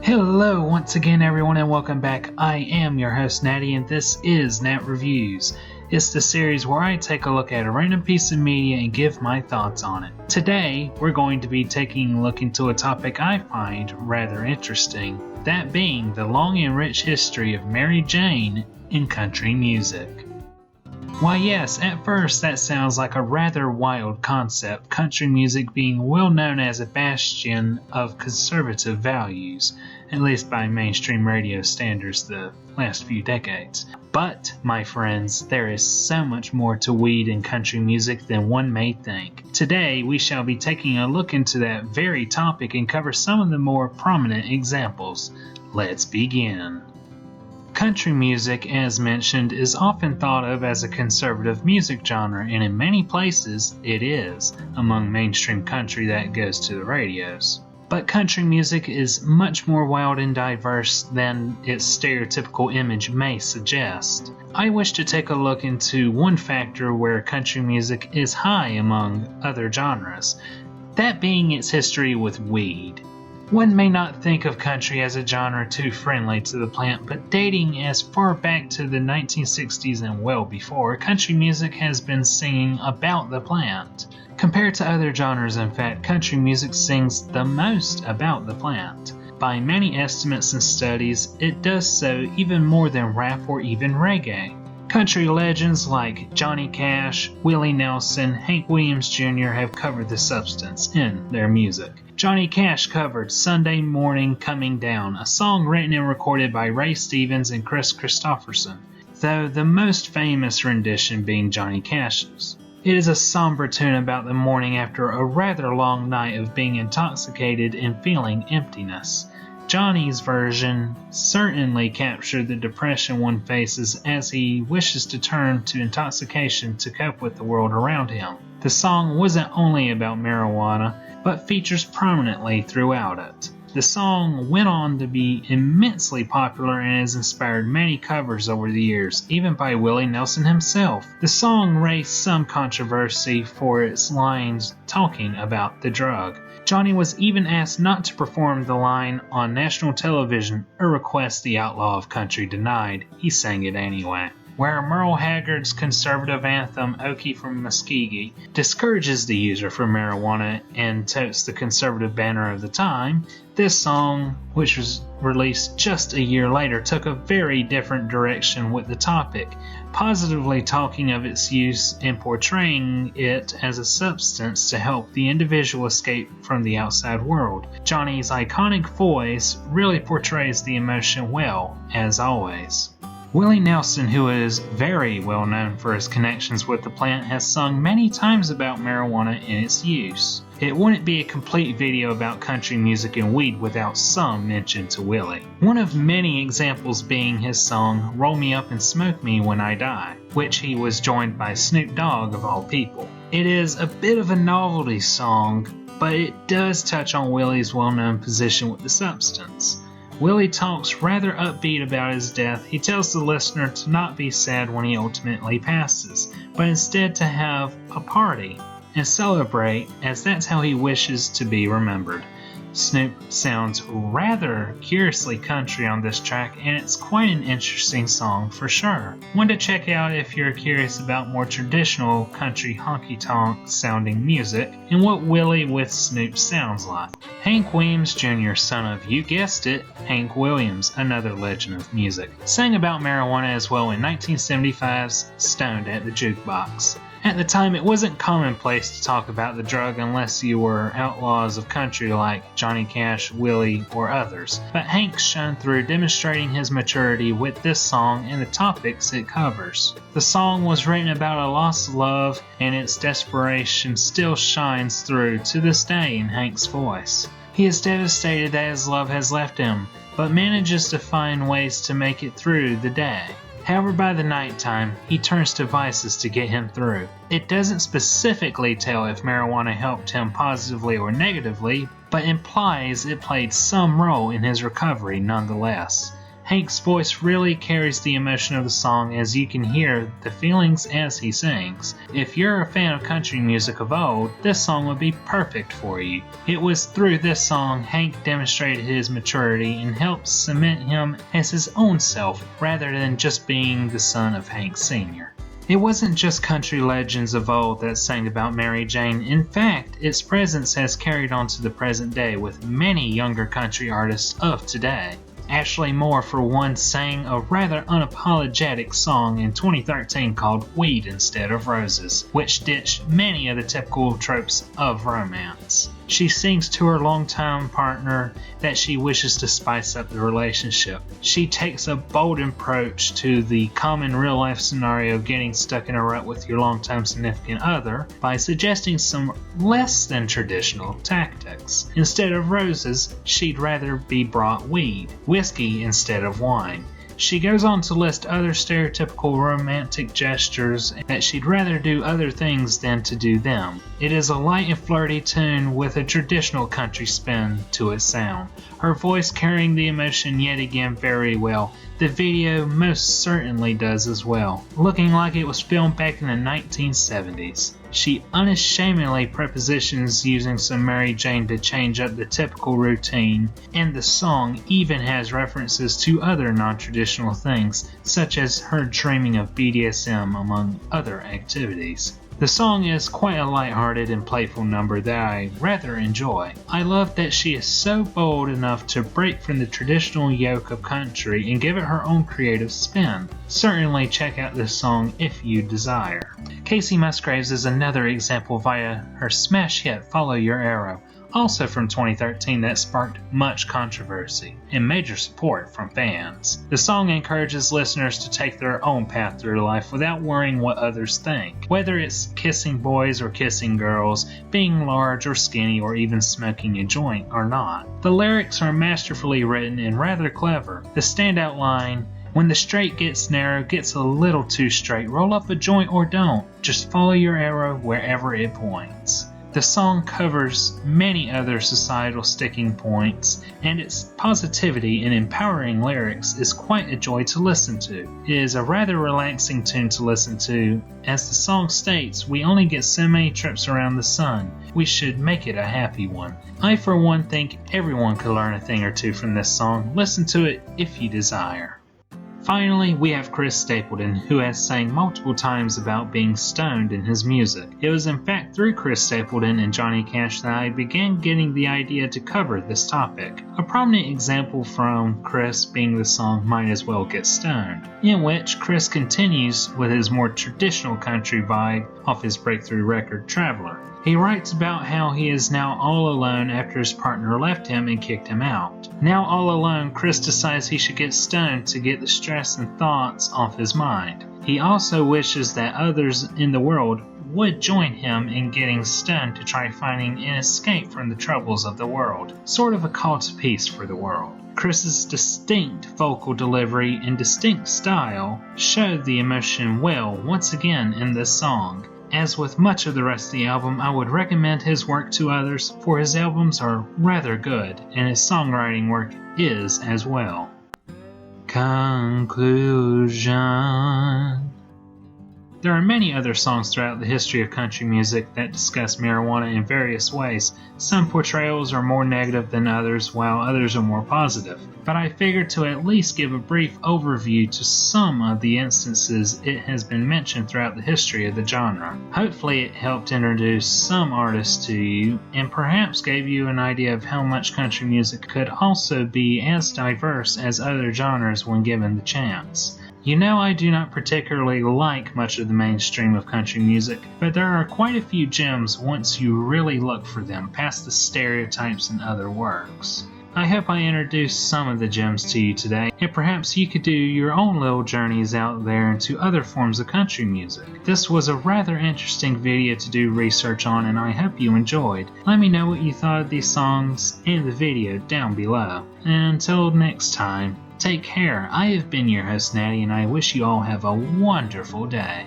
Hello once again everyone and welcome back. I am your host Natty and this is Nat Reviews. It's the series where I take a look at a random piece of media and give my thoughts on it. Today we're going to be taking a look into a topic I find rather interesting, that being the long and rich history of Mary Jane in country music. Why yes, at first that sounds like a rather wild concept, country music being well known as a bastion of conservative values, at least by mainstream radio standards the last few decades. But, my friends, there is so much more to weed in country music than one may think. Today we shall be taking a look into that very topic and cover some of the more prominent examples. Let's begin. Country music, as mentioned, is often thought of as a conservative music genre, and in many places it is, among mainstream country that goes to the radios. But country music is much more wild and diverse than its stereotypical image may suggest. I wish to take a look into one factor where country music is high among other genres, that being its history with weed. One may not think of country as a genre too friendly to the plant, but dating as far back to the 1960s and well before, country music has been singing about the plant. Compared to other genres, in fact, country music sings the most about the plant. By many estimates and studies, it does so even more than rap or even reggae. Country legends like Johnny Cash, Willie Nelson, Hank Williams Jr. have covered the substance in their music. Johnny Cash covered Sunday Morning Coming Down, a song written and recorded by Ray Stevens and Chris Christopherson, though the most famous rendition being Johnny Cash's. It is a somber tune about the morning after a rather long night of being intoxicated and feeling emptiness. Johnny's version certainly captured the depression one faces as he wishes to turn to intoxication to cope with the world around him. The song wasn't only about marijuana, but features prominently throughout it. The song went on to be immensely popular and has inspired many covers over the years, even by Willie Nelson himself. The song raised some controversy for its lines talking about the drug. Johnny was even asked not to perform the line on national television, a request the outlaw of country denied. He sang it anyway. Where Merle Haggard's conservative anthem Okie from Muskogee discourages the user from marijuana and totes the conservative banner of the time, this song, which was released just a year later, took a very different direction with the topic, positively talking of its use and portraying it as a substance to help the individual escape from the outside world. Johnny's iconic voice really portrays the emotion well, as always. Willie Nelson, who is very well known for his connections with the plant, has sung many times about marijuana and its use. It wouldn't be a complete video about country music and weed without some mention to Willie. One of many examples being his song Roll Me Up and Smoke Me When I Die, which he was joined by Snoop Dogg of all people. It is a bit of a novelty song, but it does touch on Willie's well-known position with the substance. Willie talks rather upbeat about his death. He tells the listener to not be sad when he ultimately passes, but instead to have a party and celebrate, as that's how he wishes to be remembered. Snoop sounds rather curiously country on this track, and it's quite an interesting song for sure. One to check out if you're curious about more traditional country honky-tonk sounding music and what Willie with Snoop sounds like. Hank Williams Jr., son of, you guessed it, Hank Williams, another legend of music, sang about marijuana as well in 1975's Stoned at the Jukebox. At the time, it wasn't commonplace to talk about the drug unless you were outlaws of country like Johnny Cash, Willie, or others. But Hank shone through, demonstrating his maturity with this song and the topics it covers. The song was written about a lost love, and its desperation still shines through to this day in Hank's voice. He is devastated that his love has left him, but manages to find ways to make it through the day. However, by the nighttime, he turns to vices to get him through. It doesn't specifically tell if marijuana helped him positively or negatively, but implies it played some role in his recovery nonetheless. Hank's voice really carries the emotion of the song, as you can hear the feelings as he sings. If you're a fan of country music of old, this song would be perfect for you. It was through this song Hank demonstrated his maturity and helped cement him as his own self rather than just being the son of Hank Sr. It wasn't just country legends of old that sang about Mary Jane. In fact, its presence has carried on to the present day with many younger country artists of today. Ashley Moore, for one, sang a rather unapologetic song in 2013 called Weed Instead of Roses, which ditched many of the typical tropes of romance. She sings to her longtime partner that she wishes to spice up the relationship. She takes a bold approach to the common real-life scenario of getting stuck in a rut with your longtime significant other by suggesting some less than traditional tactics. Instead of roses, she'd rather be brought weed, whiskey instead of wine. She goes on to list other stereotypical romantic gestures that she'd rather do other things than to do them. It is a light and flirty tune with a traditional country spin to its sound. Her voice carrying the emotion yet again very well. The video most certainly does as well, looking like it was filmed back in the 1970s. She unashamedly prepositions using some Mary Jane to change up the typical routine, and the song even has references to other non-traditional things, such as her dreaming of BDSM among other activities. The song is quite a lighthearted and playful number that I rather enjoy. I love that she is so bold enough to break from the traditional yoke of country and give it her own creative spin. Certainly check out this song if you desire. Kacey Musgraves is another example via her smash hit Follow Your Arrow, also from 2013, that sparked much controversy and major support from fans. The song encourages listeners to take their own path through life without worrying what others think, whether it's kissing boys or kissing girls, being large or skinny, or even smoking a joint or not. The lyrics are masterfully written and rather clever. The standout line, "When the straight gets narrow, gets a little too straight, roll up a joint or don't, just follow your arrow wherever it points." The song covers many other societal sticking points, and its positivity and empowering lyrics is quite a joy to listen to. It is a rather relaxing tune to listen to. As the song states, we only get so many trips around the sun. We should make it a happy one. I, for one, think everyone could learn a thing or two from this song. Listen to it if you desire. Finally, we have Chris Stapleton, who has sang multiple times about being stoned in his music. It was in fact through Chris Stapleton and Johnny Cash that I began getting the idea to cover this topic. A prominent example from Chris being the song Might As Well Get Stoned, in which Chris continues with his more traditional country vibe off his breakthrough record Traveler. He writes about how he is now all alone after his partner left him and kicked him out. Now all alone, Chris decides he should get stoned to get the stress and thoughts off his mind. He also wishes that others in the world would join him in getting stoned to try finding an escape from the troubles of the world. Sort of a call to peace for the world. Chris's distinct vocal delivery and distinct style showed the emotion well once again in this song. As with much of the rest of the album, I would recommend his work to others, for his albums are rather good, and his songwriting work is as well. Conclusion. There are many other songs throughout the history of country music that discuss marijuana in various ways. Some portrayals are more negative than others, while others are more positive. But I figured to at least give a brief overview to some of the instances it has been mentioned throughout the history of the genre. Hopefully it helped introduce some artists to you, and perhaps gave you an idea of how much country music could also be as diverse as other genres when given the chance. You know, I do not particularly like much of the mainstream of country music, but there are quite a few gems once you really look for them, past the stereotypes in other works. I hope I introduced some of the gems to you today, and perhaps you could do your own little journeys out there into other forms of country music. This was a rather interesting video to do research on, and I hope you enjoyed. Let me know what you thought of these songs and the video down below. And until next time, take care. I have been your host, Natty, and I wish you all have a wonderful day.